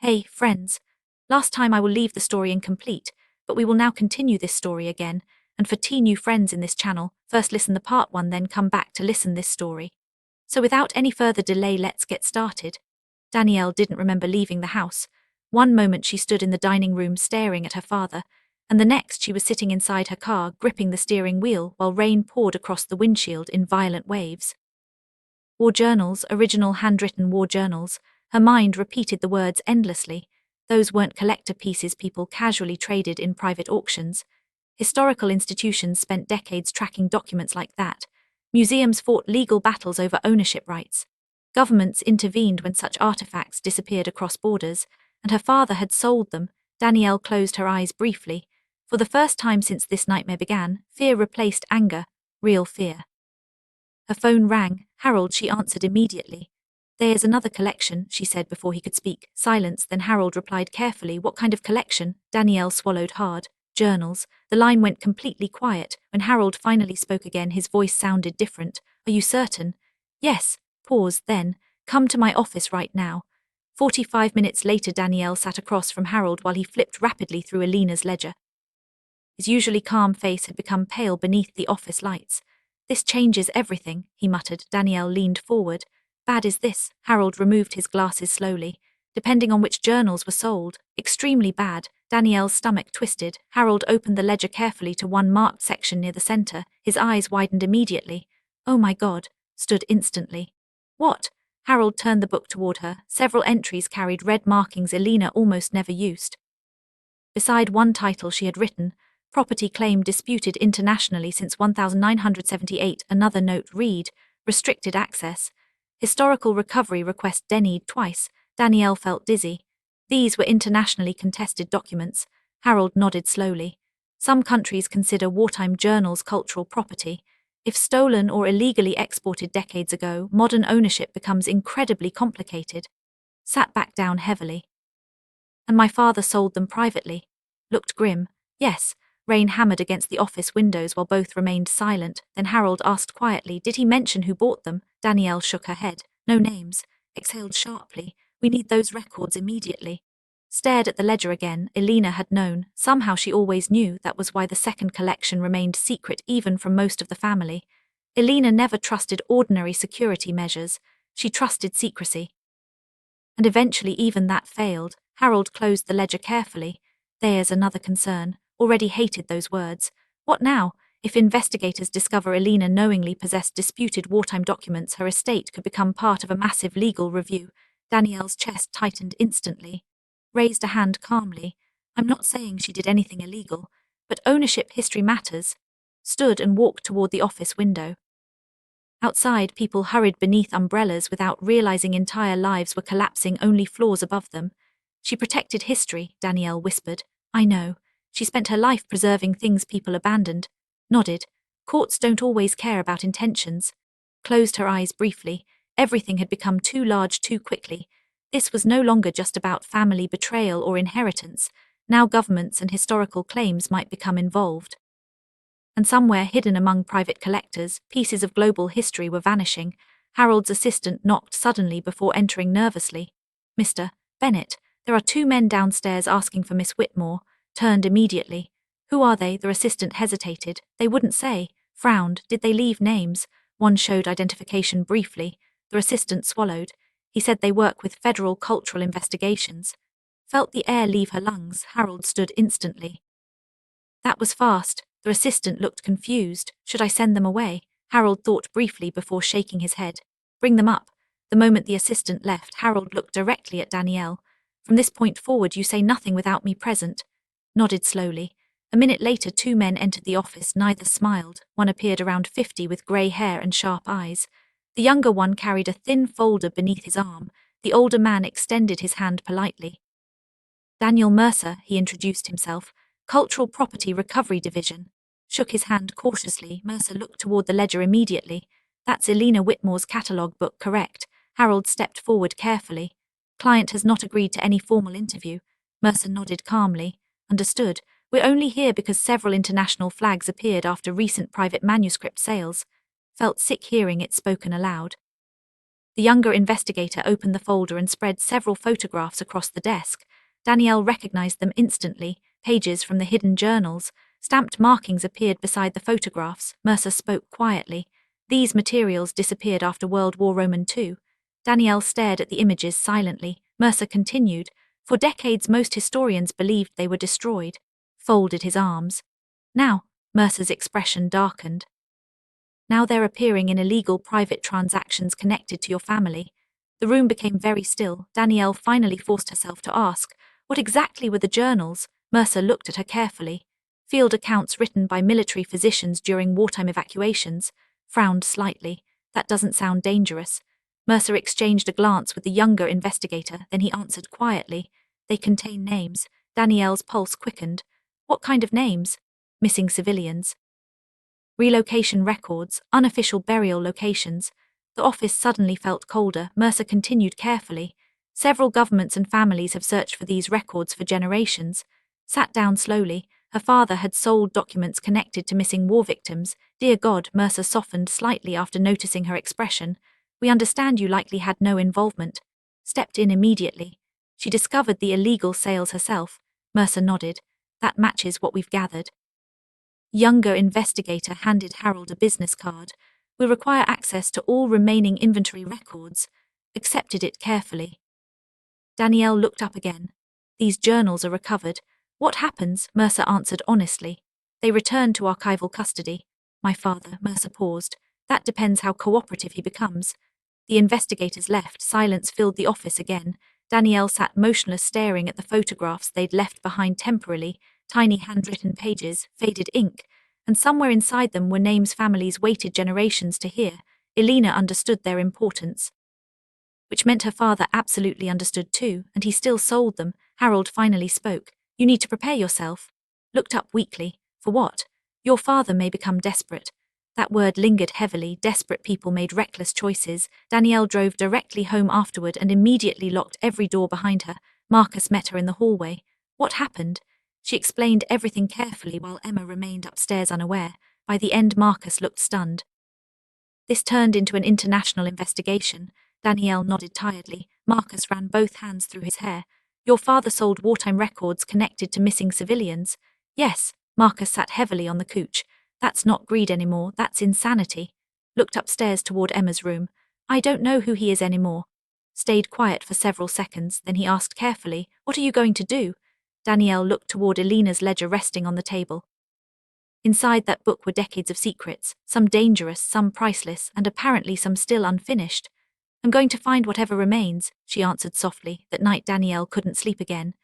Hey, friends. Last time I will leave the story incomplete, but we will now continue this story again, and for new friends in this channel, first listen the part 1 then come back to listen this story. So without any further delay let's get started. Danielle didn't remember leaving the house. One moment she stood in the dining room staring at her father, and the next she was sitting inside her car gripping the steering wheel while rain poured across the windshield in violent waves. War journals, original handwritten war journals. Her mind repeated the words endlessly. Those weren't collector pieces people casually traded in private auctions. Historical institutions spent decades tracking documents like that. Museums fought legal battles over ownership rights. Governments intervened when such artifacts disappeared across borders, and her father had sold them. Danielle closed her eyes briefly. For the first time since this nightmare began, fear replaced anger, real fear. Her phone rang. Harold, she answered immediately. There's another collection, she said before he could speak. Silence, then Harold replied carefully. What kind of collection? Danielle swallowed hard. Journals. The line went completely quiet. When Harold finally spoke again, his voice sounded different. Are you certain? Yes. Pause, then. Come to my office right now. 45 minutes later, Danielle sat across from Harold while he flipped rapidly through Alina's ledger. His usually calm face had become pale beneath the office lights. This changes everything, he muttered. Danielle leaned forward. Bad is this? Harold removed his glasses slowly. Depending on which journals were sold. Extremely bad. Danielle's stomach twisted. Harold opened the ledger carefully to one marked section near the center. His eyes widened immediately. Oh my God, stood instantly. What? Harold turned the book toward her. Several entries carried red markings Alina almost never used. Beside one title she had written, property claim disputed internationally since 1978, another note read, restricted access. Historical recovery request denied twice. Danielle felt dizzy. These were internationally contested documents. Harold nodded slowly. Some countries consider wartime journals cultural property. If stolen or illegally exported decades ago, modern ownership becomes incredibly complicated. Sat back down heavily. And my father sold them privately. Looked grim. Yes. Rain hammered against the office windows while both remained silent. Then Harold asked quietly, did he mention who bought them? Danielle shook her head. No names. Exhaled sharply. We need those records immediately. Stared at the ledger again. Alina had known. Somehow she always knew. That was why the second collection remained secret even from most of the family. Alina never trusted ordinary security measures. She trusted secrecy. And eventually even that failed. Harold closed the ledger carefully. There's another concern. Already hated those words. What now? If investigators discover Alina knowingly possessed disputed wartime documents, her estate could become part of a massive legal review. Danielle's chest tightened instantly. Raised a hand calmly. I'm not saying she did anything illegal, but ownership history matters. Stood and walked toward the office window. Outside, people hurried beneath umbrellas without realizing entire lives were collapsing, only floors above them. She protected history, Danielle whispered. I know. She spent her life preserving things people abandoned. Nodded. Courts don't always care about intentions. Closed her eyes briefly. Everything had become too large too quickly. This was no longer just about family betrayal or inheritance. Now governments and historical claims might become involved. And somewhere hidden among private collectors, pieces of global history were vanishing. Harold's assistant knocked suddenly before entering nervously. Mr. Bennett, there are 2 men downstairs asking for Miss Whitmore. Turned immediately. Who are they? Their assistant hesitated. They wouldn't say. Frowned. Did they leave names? One showed identification briefly. Their assistant swallowed. He said they work with federal cultural investigations. Felt the air leave her lungs. Harold stood instantly. That was fast. Their assistant looked confused. Should I send them away? Harold thought briefly before shaking his head. Bring them up. The moment the assistant left, Harold looked directly at Danielle. From this point forward you say nothing without me present. Nodded slowly. A minute later 2 men entered the office. Neither smiled. One appeared around 50 with grey hair and sharp eyes. The younger one carried a thin folder beneath his arm. The older man extended his hand politely. Daniel Mercer, he introduced himself. Cultural Property Recovery Division. Shook his hand cautiously. Mercer looked toward the ledger immediately. That's Alina Whitmore's catalogue book, correct? Harold stepped forward carefully. Client has not agreed to any formal interview. Mercer nodded calmly. Understood. We're only here because several international flags appeared after recent private manuscript sales. Felt sick hearing it spoken aloud. The younger investigator opened the folder and spread several photographs across the desk. Danielle recognized them instantly, pages from the hidden journals. Stamped markings appeared beside the photographs. Mercer spoke quietly. These materials disappeared after World War II. Danielle stared at the images silently. Mercer continued. For decades most historians believed they were destroyed. Folded his arms. Now, Mercer's expression darkened. Now they're appearing in illegal private transactions connected to your family. The room became very still. Danielle finally forced herself to ask, what exactly were the journals? Mercer looked at her carefully. Field accounts written by military physicians during wartime evacuations. Frowned slightly. That doesn't sound dangerous. Mercer exchanged a glance with the younger investigator, then he answered quietly. They contain names. Danielle's pulse quickened. What kind of names? Missing civilians. Relocation records, unofficial burial locations. The office suddenly felt colder. Mercer continued carefully. Several governments and families have searched for these records for generations. Sat down slowly. Her father had sold documents connected to missing war victims. Dear God, Mercer softened slightly after noticing her expression. We understand you likely had no involvement. Stepped in immediately. She discovered the illegal sales herself. Mercer nodded. That matches what we've gathered. Younger investigator handed Harold a business card. We require access to all remaining inventory records. Accepted it carefully. Danielle looked up again. These journals are recovered. What happens? Mercer answered honestly. They return to archival custody. My father, Mercer paused. That depends how cooperative he becomes. The investigators left. Silence filled the office again. Danielle sat motionless, staring at the photographs they'd left behind temporarily. Tiny handwritten pages, faded ink, and somewhere inside them were names families waited generations to hear. Elena understood their importance. Which meant her father absolutely understood too, and he still sold them. Harold finally spoke. You need to prepare yourself. Looked up weakly. For what? Your father may become desperate. That word lingered heavily. Desperate people made reckless choices. Danielle drove directly home afterward and immediately locked every door behind her. Marcus met her in the hallway. What happened? She explained everything carefully while Emma remained upstairs unaware. By the end, Marcus looked stunned. This turned into an international investigation. Danielle nodded tiredly. Marcus ran both hands through his hair. Your father sold wartime records connected to missing civilians. Yes, Marcus sat heavily on the couch. That's not greed anymore, that's insanity. Looked upstairs toward Emma's room. I don't know who he is anymore. Stayed quiet for several seconds, then he asked carefully, what are you going to do? Danielle looked toward Elena's ledger resting on the table. Inside that book were decades of secrets, some dangerous, some priceless, and apparently some still unfinished. I'm going to find whatever remains, she answered softly. That night Danielle couldn't sleep again.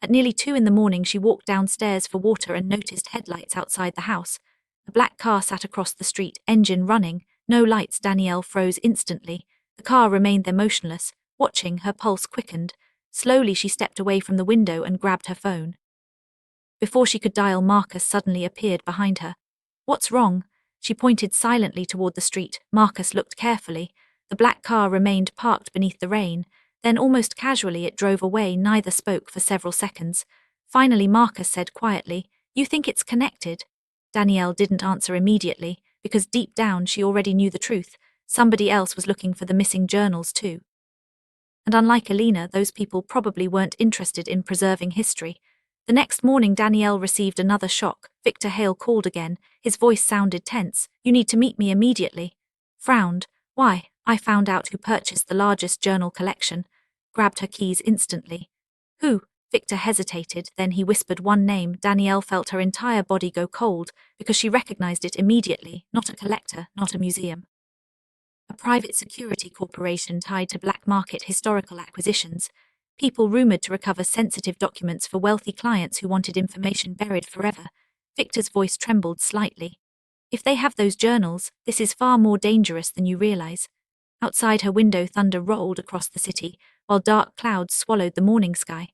At nearly 2 a.m, she walked downstairs for water and noticed headlights outside the house. A black car sat across the street, engine running. No lights. Danielle froze instantly. The car remained there motionless. Watching, her pulse quickened. Slowly she stepped away from the window and grabbed her phone. Before she could dial, Marcus suddenly appeared behind her. What's wrong? She pointed silently toward the street. Marcus looked carefully. The black car remained parked beneath the rain. Then almost casually it drove away. Neither spoke for several seconds. Finally Marcus said quietly, You think it's connected? Danielle didn't answer immediately, because deep down she already knew the truth. Somebody else was looking for the missing journals too. And unlike Elena, those people probably weren't interested in preserving history. The next morning Danielle received another shock. Victor Hale called again. His voice sounded tense. You need to meet me immediately. Frowned. Why? I found out who purchased the largest journal collection. Grabbed her keys instantly. Who? Victor hesitated, then he whispered one name. Danielle felt her entire body go cold, because she recognized it immediately. Not a collector, not a museum. A private security corporation tied to black market historical acquisitions. People rumored to recover sensitive documents for wealthy clients who wanted information buried forever. Victor's voice trembled slightly. If they have those journals, this is far more dangerous than you realize. Outside her window, thunder rolled across the city, while dark clouds swallowed the morning sky.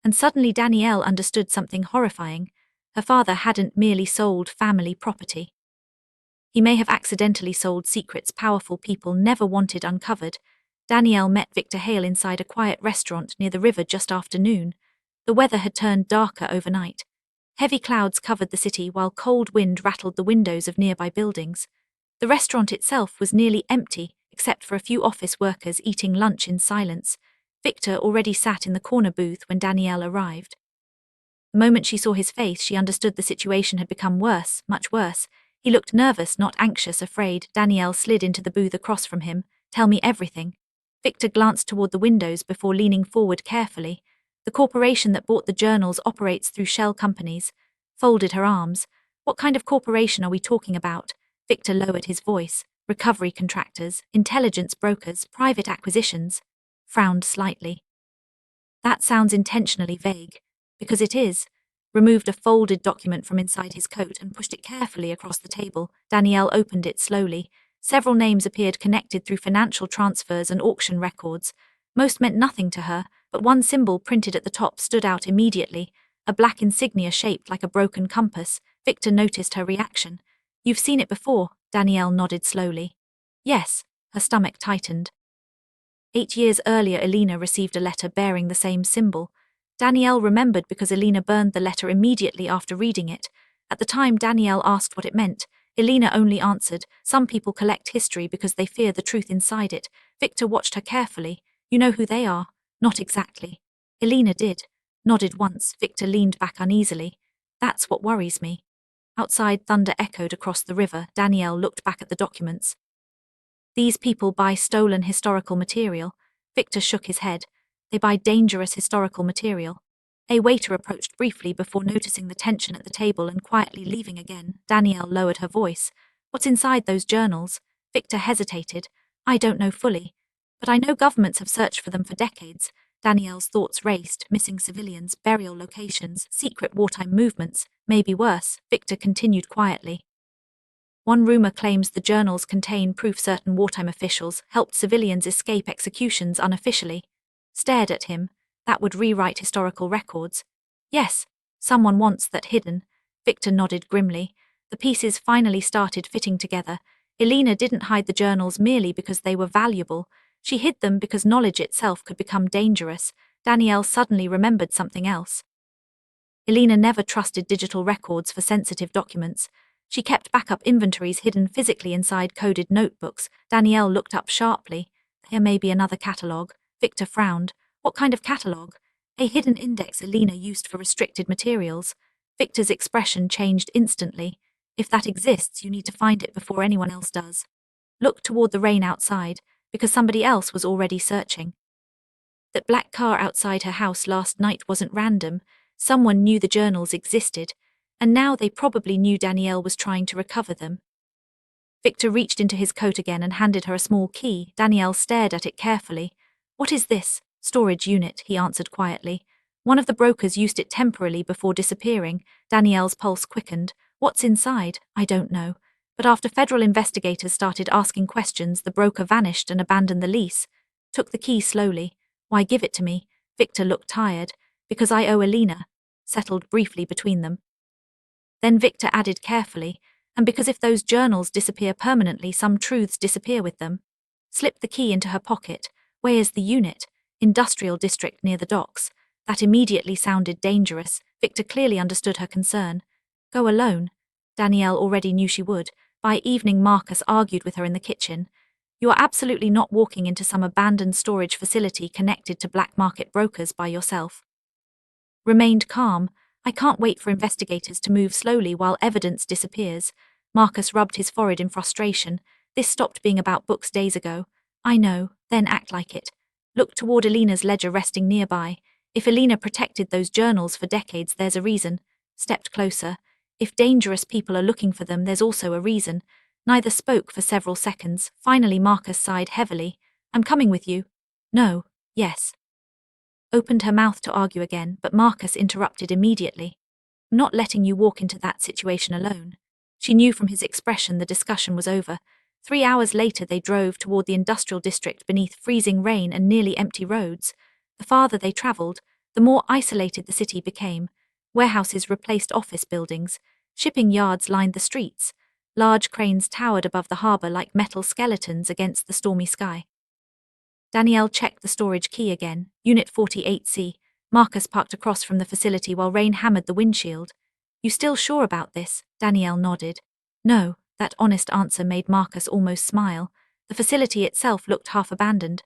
And suddenly Danielle understood something horrifying. Her father hadn't merely sold family property. He may have accidentally sold secrets powerful people never wanted uncovered. Danielle met Victor Hale inside a quiet restaurant near the river just after noon. The weather had turned darker overnight. Heavy clouds covered the city while cold wind rattled the windows of nearby buildings. The restaurant itself was nearly empty, except for a few office workers eating lunch in silence. Victor already sat in the corner booth when Danielle arrived. The moment she saw his face, she understood the situation had become worse, much worse. He looked nervous, not anxious, afraid. Danielle slid into the booth across from him. "Tell me everything." Victor glanced toward the windows before leaning forward carefully. "The corporation that bought the journals operates through shell companies." Folded her arms. "What kind of corporation are we talking about?" Victor lowered his voice. "Recovery contractors, intelligence brokers, private acquisitions." Frowned slightly. "That sounds intentionally vague." "Because it is." Removed a folded document from inside his coat and pushed it carefully across the table. Danielle opened it slowly. Several names appeared connected through financial transfers and auction records. Most meant nothing to her, but one symbol printed at the top stood out immediately, a black insignia shaped like a broken compass. Victor noticed her reaction. "You've seen it before," Danielle nodded slowly. "Yes." Her stomach tightened. 8 years earlier, Elena received a letter bearing the same symbol. Danielle remembered because Elena burned the letter immediately after reading it. At the time Danielle asked what it meant, Elena only answered, "Some people collect history because they fear the truth inside it." Victor watched her carefully. "You know who they are?" "Not exactly." Elena did. Nodded once. Victor leaned back uneasily. "That's what worries me." Outside, thunder echoed across the river. Danielle looked back at the documents. "These people buy stolen historical material." Victor shook his head. "They buy dangerous historical material." A waiter approached briefly before noticing the tension at the table and quietly leaving again. Danielle lowered her voice. "What's inside those journals?" Victor hesitated. "I don't know fully, but I know governments have searched for them for decades." Danielle's thoughts raced. Missing civilians, burial locations, secret wartime movements, maybe worse. Victor continued quietly. "One rumor claims the journals contain proof certain wartime officials helped civilians escape executions unofficially." Stared at him. "That would rewrite historical records." "Yes, someone wants that hidden." Victor nodded grimly. The pieces finally started fitting together. Elena didn't hide the journals merely because they were valuable. She hid them because knowledge itself could become dangerous. Danielle suddenly remembered something else. Elena never trusted digital records for sensitive documents. She kept backup inventories hidden physically inside coded notebooks. Danielle looked up sharply. "Here may be another catalogue." Victor frowned. "What kind of catalogue?" "A hidden index Elena used for restricted materials." Victor's expression changed instantly. "If that exists, you need to find it before anyone else does." Looked toward the rain outside, because somebody else was already searching. That black car outside her house last night wasn't random. Someone knew the journals existed, and now they probably knew Danielle was trying to recover them. Victor reached into his coat again and handed her a small key. Danielle stared at it carefully. "What is this?" "Storage unit," he answered quietly. "One of the brokers used it temporarily before disappearing." Danielle's pulse quickened. "What's inside?" "I don't know. But after federal investigators started asking questions, the broker vanished and abandoned the lease." Took the key slowly. "Why give it to me?" Victor looked tired. "Because I owe Elena." Settled briefly between them. Then Victor added carefully, "And because if those journals disappear permanently, some truths disappear with them." Slipped the key into her pocket. "Where's the unit?" "Industrial district near the docks." That immediately sounded dangerous. Victor clearly understood her concern. "Go alone?" Danielle already knew she would. By evening, Marcus argued with her in the kitchen. "You are absolutely not walking into some abandoned storage facility connected to black market brokers by yourself." Remained calm. "I can't wait for investigators to move slowly while evidence disappears." Marcus rubbed his forehead in frustration. "This stopped being about books days ago." "I know, then act like it." Looked toward Elena's ledger resting nearby. "If Elena protected those journals for decades, there's a reason." Stepped closer. "If dangerous people are looking for them, there's also a reason." Neither spoke for several seconds. Finally Marcus sighed heavily. "I'm coming with you." "No." "Yes." Opened her mouth to argue again, but Marcus interrupted immediately. "I'm not letting you walk into that situation alone." She knew from his expression the discussion was over. 3 hours later they drove toward the industrial district beneath freezing rain and nearly empty roads. The farther they traveled, the more isolated the city became. Warehouses replaced office buildings. Shipping yards lined the streets. Large cranes towered above the harbor like metal skeletons against the stormy sky. Danielle checked the storage key again. Unit 48C. Marcus parked across from the facility while rain hammered the windshield. "You still sure about this?" Danielle nodded. "No." That honest answer made Marcus almost smile. The facility itself looked half abandoned.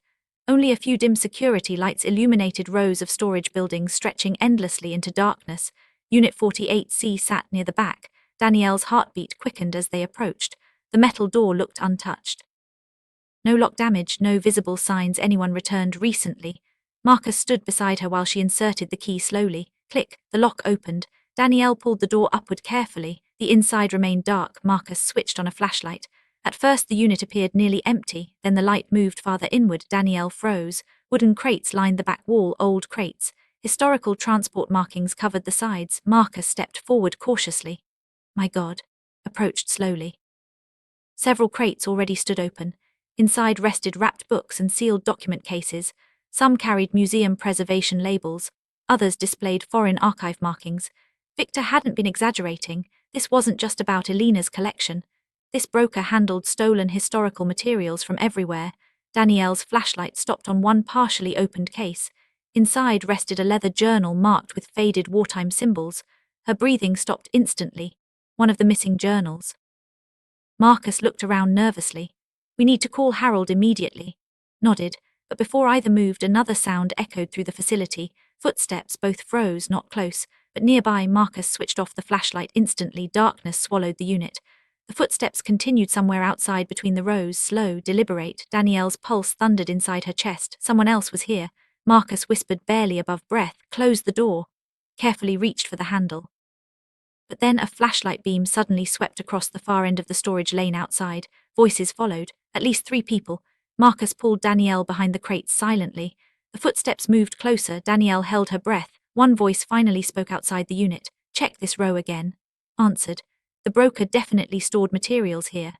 Only a few dim security lights illuminated rows of storage buildings stretching endlessly into darkness. Unit 48C sat near the back. Danielle's heartbeat quickened as they approached. The metal door looked untouched. No lock damage, no visible signs anyone returned recently. Marcus stood beside her while she inserted the key slowly. Click, the lock opened. Danielle pulled the door upward carefully. The inside remained dark. Marcus switched on a flashlight. At first the unit appeared nearly empty, then the light moved farther inward. Danielle froze. Wooden crates lined the back wall, old crates. Historical transport markings covered the sides. Marcus stepped forward cautiously. My God. Approached slowly. Several crates already stood open. Inside rested wrapped books and sealed document cases. Some carried museum preservation labels. Others displayed foreign archive markings. Victor hadn't been exaggerating. This wasn't just about Elena's collection. This broker handled stolen historical materials from everywhere. Danielle's flashlight stopped on one partially opened case. Inside rested a leather journal marked with faded wartime symbols. Her breathing stopped instantly. One of the missing journals. Marcus looked around nervously. We need to call Harold immediately. Nodded, but before either moved, another sound echoed through the facility. Footsteps both froze, not close, but nearby. Marcus switched off the flashlight instantly. Darkness swallowed the unit. The footsteps continued somewhere outside between the rows, slow, deliberate. Danielle's pulse thundered inside her chest. Someone else was here. Marcus whispered barely above breath, closed the door, carefully reached for the handle. But then a flashlight beam suddenly swept across the far end of the storage lane outside. Voices followed, at least 3 people. Marcus pulled Danielle behind the crates silently. The footsteps moved closer. Danielle held her breath. One voice finally spoke outside the unit. Check this row again. Answered. The broker definitely stored materials here.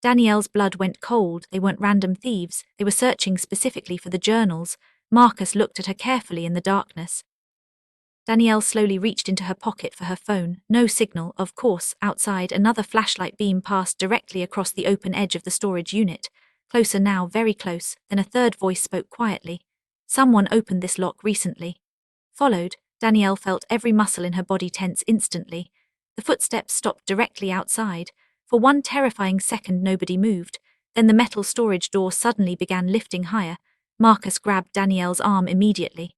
Danielle's blood went cold. They weren't random thieves. They were searching specifically for the journals. Marcus looked at her carefully in the darkness. Danielle slowly reached into her pocket for her phone. No signal, of course. Outside, another flashlight beam passed directly across the open edge of the storage unit. Closer now, very close. Then a third voice spoke quietly. Someone opened this lock recently. Followed, Danielle felt every muscle in her body tense instantly. The footsteps stopped directly outside. For one terrifying second nobody moved. Then the metal storage door suddenly began lifting higher. Marcus grabbed Danielle's arm immediately.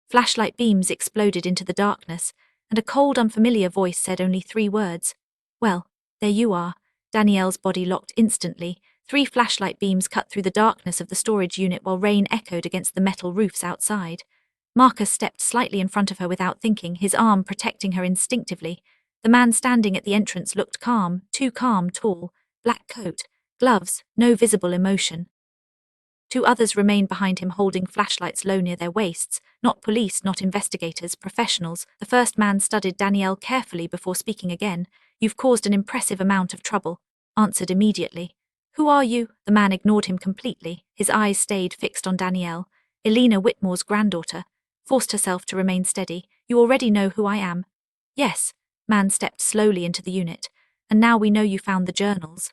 Flashlight beams exploded into the darkness, and a cold, unfamiliar voice said only 3 words. Well, there you are. Danielle's body locked instantly. 3 flashlight beams cut through the darkness of the storage unit while rain echoed against the metal roofs outside. Marcus stepped slightly in front of her without thinking, his arm protecting her instinctively. The man standing at the entrance looked calm, too calm, tall, black coat, gloves, no visible emotion. 2 others remained behind him holding flashlights low near their waists, not police, not investigators, professionals. The first man studied Danielle carefully before speaking again. You've caused an impressive amount of trouble. Answered immediately. Who are you? The man ignored him completely. His eyes stayed fixed on Danielle. Elena Whitmore's granddaughter. Forced herself to remain steady. You already know who I am. Yes. Man stepped slowly into the unit. And now we know you found the journals.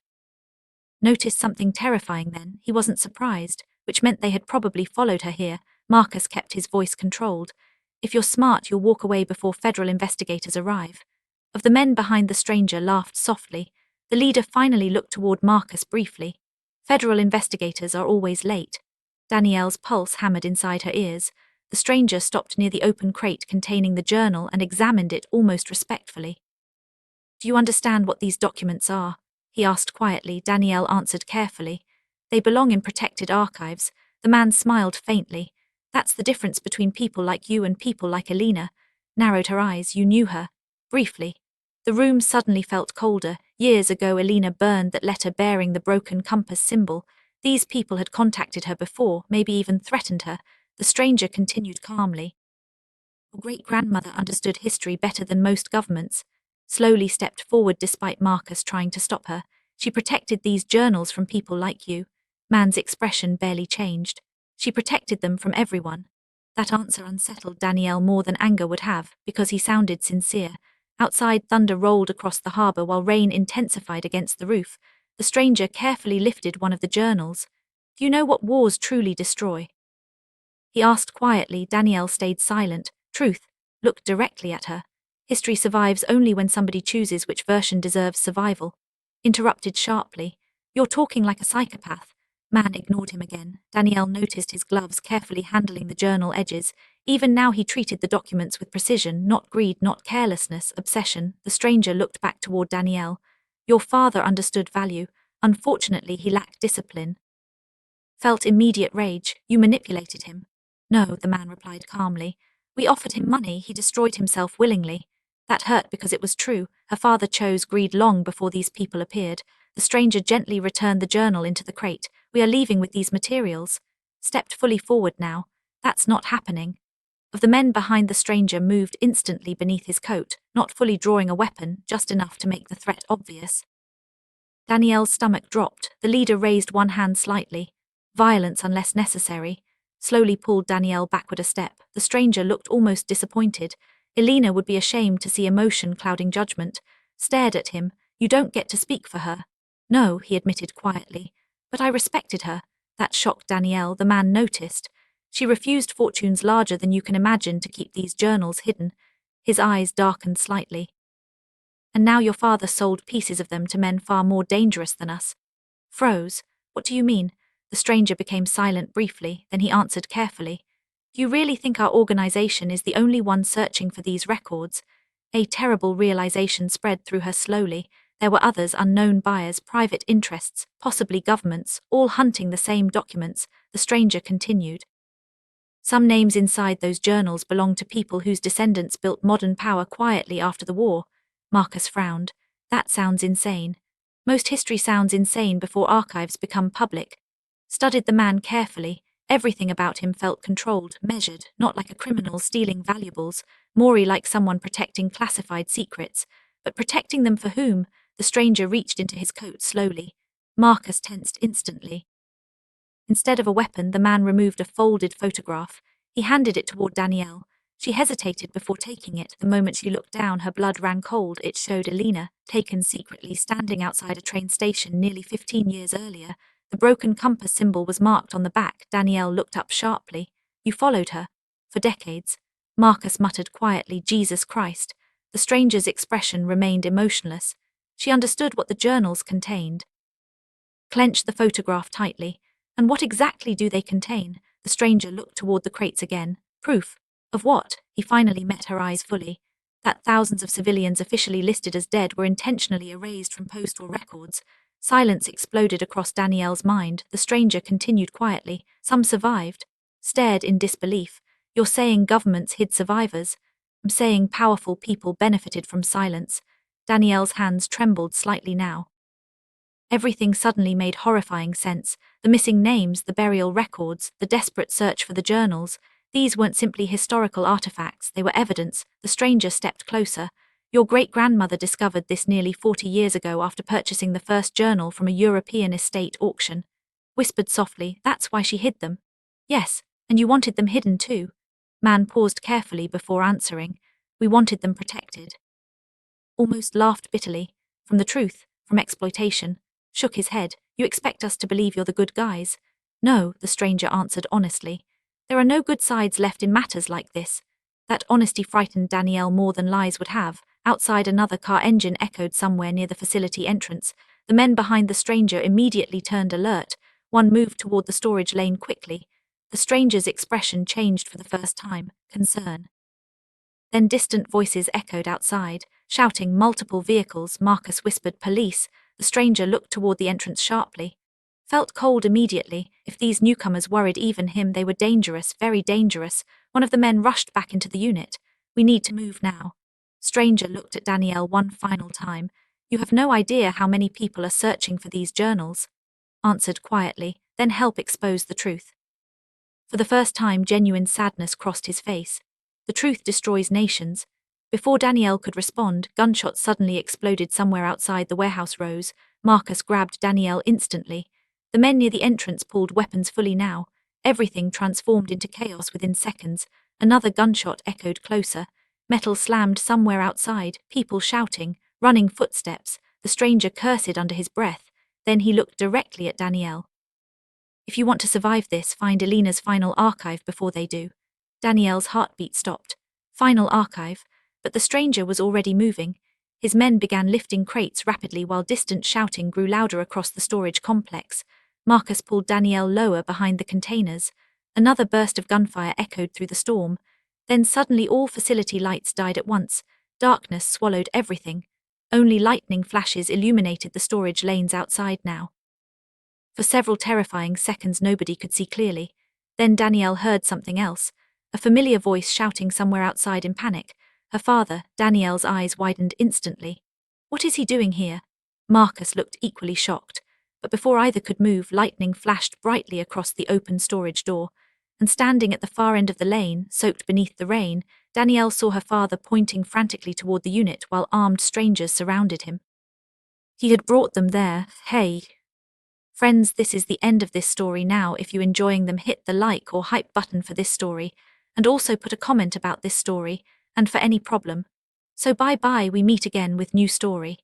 Noticed something terrifying then. He wasn't surprised, which meant they had probably followed her here. Marcus kept his voice controlled. If you're smart, you'll walk away before federal investigators arrive. Of the men behind the stranger laughed softly. The leader finally looked toward Marcus briefly. Federal investigators are always late. Danielle's pulse hammered inside her ears. The stranger stopped near the open crate containing the journal and examined it almost respectfully. Do you understand what these documents are? He asked quietly. Danielle answered carefully. They belong in protected archives. The man smiled faintly. That's the difference between people like you and people like Elena. Narrowed her eyes. You knew her. Briefly. The room suddenly felt colder. Years ago Elena burned that letter bearing the broken compass symbol. These people had contacted her before, maybe even threatened her. The stranger continued calmly. Your great-grandmother understood history better than most governments. Slowly stepped forward despite Marcus trying to stop her. She protected these journals from people like you. Man's expression barely changed. She protected them from everyone. That answer unsettled Danielle more than anger would have, because he sounded sincere. Outside, thunder rolled across the harbour while rain intensified against the roof. The stranger carefully lifted one of the journals. Do you know what wars truly destroy? He asked quietly. Danielle stayed silent. Truth. Looked directly at her. History survives only when somebody chooses which version deserves survival. Interrupted sharply. You're talking like a psychopath. Man ignored him again. Danielle noticed his gloves carefully handling the journal edges. Even now he treated the documents with precision, not greed, not carelessness, obsession. The stranger looked back toward Danielle. Your father understood value. Unfortunately, he lacked discipline. Felt immediate rage. You manipulated him. No, the man replied calmly. We offered him money. He destroyed himself willingly. That hurt because it was true. Her father chose greed long before these people appeared. The stranger gently returned the journal into the crate. We are leaving with these materials. Stepped fully forward now. That's not happening. Of the men behind the stranger moved instantly beneath his coat, not fully drawing a weapon, just enough to make the threat obvious. Danielle's stomach dropped. The leader raised one hand slightly. Violence unless necessary. Slowly pulled Danielle backward a step. The stranger looked almost disappointed. Elena would be ashamed to see emotion clouding judgment. Stared at him. You don't get to speak for her. No, he admitted quietly. But I respected her. That shocked Danielle. The man noticed. She refused fortunes larger than you can imagine to keep these journals hidden. His eyes darkened slightly. And now your father sold pieces of them to men far more dangerous than us. Froze. What do you mean? The stranger became silent briefly, then he answered carefully. Do you really think our organization is the only one searching for these records? A terrible realization spread through her slowly. There were others, unknown buyers, private interests, possibly governments, all hunting the same documents. The stranger continued. Some names inside those journals belong to people whose descendants built modern power quietly after the war. Marcus frowned. That sounds insane. Most history sounds insane before archives become public. Studied the man carefully. Everything about him felt controlled, measured, not like a criminal stealing valuables, more like someone protecting classified secrets. But protecting them for whom? The stranger reached into his coat slowly. Marcus tensed instantly. Instead of a weapon, the man removed a folded photograph. He handed it toward Danielle. She hesitated before taking it. The moment she looked down, her blood ran cold. It showed Elena, taken secretly, standing outside a train station nearly 15 years earlier. The broken compass symbol was marked on the back. Danielle looked up sharply. You followed her? For decades. Marcus muttered quietly, Jesus Christ. The stranger's expression remained emotionless. She understood what the journals contained. Clenched the photograph tightly. And what exactly do they contain? The stranger looked toward the crates again. Proof. Of what? He finally met her eyes fully. That thousands of civilians officially listed as dead were intentionally erased from postal records. Silence exploded across Danielle's mind. The stranger continued quietly. Some survived. Stared in disbelief. You're saying governments hid survivors? I'm saying powerful people benefited from silence. Danielle's hands trembled slightly now. Everything suddenly made horrifying sense. The missing names, the burial records, the desperate search for the journals. These weren't simply historical artifacts, they were evidence. The stranger stepped closer. Your great-grandmother discovered this nearly 40 years ago after purchasing the first journal from a European estate auction. Whispered softly, that's why she hid them. Yes, and you wanted them hidden too. Man paused carefully before answering. We wanted them protected. Almost laughed bitterly. From the truth, from exploitation. Shook his head. You expect us to believe you're the good guys? No, the stranger answered honestly. There are no good sides left in matters like this. That honesty frightened Danielle more than lies would have. Outside, another car engine echoed somewhere near the facility entrance. The men behind the stranger immediately turned alert. One moved toward the storage lane quickly. The stranger's expression changed for the first time. Concern. Then distant voices echoed outside, shouting multiple vehicles. Marcus whispered, police. The stranger looked toward the entrance sharply. Felt cold immediately. If these newcomers worried even him, they were dangerous, very dangerous. One of the men rushed back into the unit. We need to move now. Stranger looked at Danielle one final time. You have no idea how many people are searching for these journals. Answered quietly, then help expose the truth. For the first time, genuine sadness crossed his face. The truth destroys nations. Before Danielle could respond, gunshots suddenly exploded somewhere outside the warehouse rows. Marcus grabbed Danielle instantly. The men near the entrance pulled weapons fully now. Everything transformed into chaos within seconds. Another gunshot echoed closer. Metal slammed somewhere outside, people shouting, running footsteps. The stranger cursed under his breath. Then he looked directly at Danielle. If you want to survive this, find Elena's final archive before they do. Danielle's heartbeat stopped. Final archive, but the stranger was already moving. His men began lifting crates rapidly while distant shouting grew louder across the storage complex. Marcus pulled Danielle lower behind the containers. Another burst of gunfire echoed through the storm. Then suddenly all facility lights died at once. Darkness swallowed everything. Only lightning flashes illuminated the storage lanes outside now. For several terrifying seconds nobody could see clearly. Then Danielle heard something else, a familiar voice shouting somewhere outside in panic. Her father. Danielle's eyes widened instantly. What is he doing here? Marcus looked equally shocked, but before either could move, lightning flashed brightly across the open storage door, and standing at the far end of the lane, soaked beneath the rain, Danielle saw her father pointing frantically toward the unit while armed strangers surrounded him. He had brought them there. Hey. Friends, this is the end of this story now. If you're enjoying them, hit the like or hype button for this story, and also put a comment about this story, and for any problem. So bye-bye, we meet again with new story.